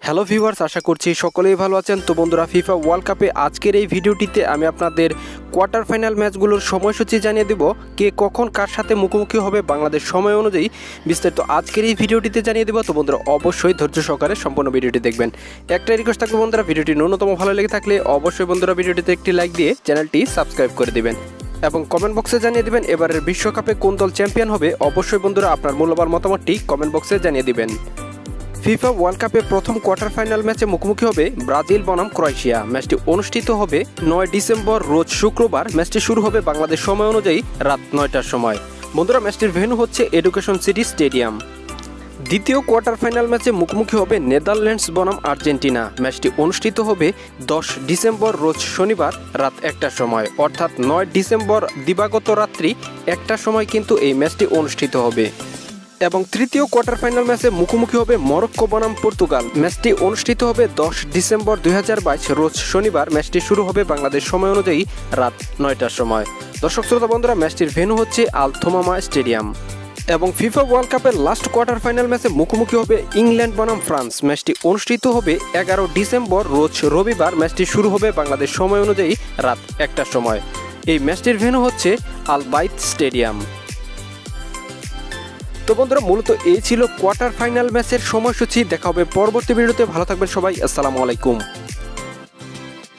Hello viewers, আশা করছি সকলেই ভালো আছেন। তো বন্ধুরা, ফিফা ওয়ার্ল্ড কাপে আজকের এই ভিডিওটিতে আমি আপনাদের কোয়ার্টার ফাইনাল ম্যাচগুলোর সময়সূচি জানিয়ে দেব, কে কখন কার সাথে মুখোমুখি হবে বাংলাদেশ সময় অনুযায়ী বিস্তারিত আজকের এই ভিডিওটিতে জানিয়ে দেব। তো বন্ধুরা, অবশ্যই ধৈর্য সহকারে সম্পূর্ণ ভিডিওটি দেখবেন। একটা রিকোয়েস্ট থাকবে বন্ধুরা, ভিডিওটি ন্যূনতম ভালো লেগে থাকলে অবশ্যই বন্ধুরা ভিডিওটিতে একটি লাইক দিয়ে চ্যানেলটি সাবস্ক্রাইব করে দিবেন এবং কমেন্ট বক্সে জানিয়ে দিবেন এবারের বিশ্বকাপে কোন দল চ্যাম্পিয়ন হবে। অবশ্যই বন্ধুরা আপনার মূল্যবান মতামতটি কমেন্ট বক্সে জানিয়ে দিবেন। ফিফা ওয়ার্ল্ড কাপে প্রথম কোয়ার্টার ফাইনাল ম্যাচে মুখোমুখি হবে ব্রাজিল বনাম ক্রোয়েশিয়া। ম্যাচটি অনুষ্ঠিত হবে 9 ডিসেম্বর রোজ শুক্রবার। ম্যাচটি শুরু হবে বাংলাদেশ সময় অনুযায়ী রাত 9টার সময়। বন্ধুরা, ম্যাচটির ভেন্যু হচ্ছে এডুকেশন সিটি স্টেডিয়াম। দ্বিতীয় কোয়ার্টার ফাইনাল ম্যাচে মুখোমুখি হবে নেদারল্যান্ডস বনাম আর্জেন্টিনা। ম্যাচটি অনুষ্ঠিত হবে 10 ডিসেম্বর রোজ শনিবার রাত 1টার সময়, অর্থাৎ 9 ডিসেম্বর দিবাগত রাত্রি 1টার সময় কিন্তু এই ম্যাচটি অনুষ্ঠিত হবে। এবং তৃতীয় কোয়ার্টার ফাইনাল ম্যাচে মুখোমুখি হবে মরক্কো বনাম পর্তুগাল। ম্যাচটি অনুষ্ঠিত হবে 10 ডিসেম্বর 2022 রোজ শনিবার। ম্যাচটি শুরু হবে বাংলাদেশ সময় অনুযায়ী রাত 9টার সময়। দর্শক শ্রোতা বন্ধুরা, ম্যাচটির ভেন্যু হচ্ছে আল থোমামা স্টেডিয়াম। এবং ফিফা ওয়ার্ল্ড কাপের লাস্ট কোয়ার্টার ফাইনাল ম্যাচে মুখোমুখি হবে ইংল্যান্ড বনাম ফ্রান্স। ম্যাচটি অনুষ্ঠিত হবে 11 ডিসেম্বর রোজ রবিবার। ম্যাচটি শুরু হবে বাংলাদেশ সময় অনুযায়ী রাত 1টার সময়। এই ম্যাচটির ভেন্যু হচ্ছে আল বাইত স্টেডিয়াম। তো বন্ধুরা, মূলত এই ছিল কোয়ার্টার ফাইনাল ম্যাচের সময়সূচি। দেখা হবে পরবর্তী ভিডিওতে। ভালো থাকবেন সবাই। আসসালামু আলাইকুম।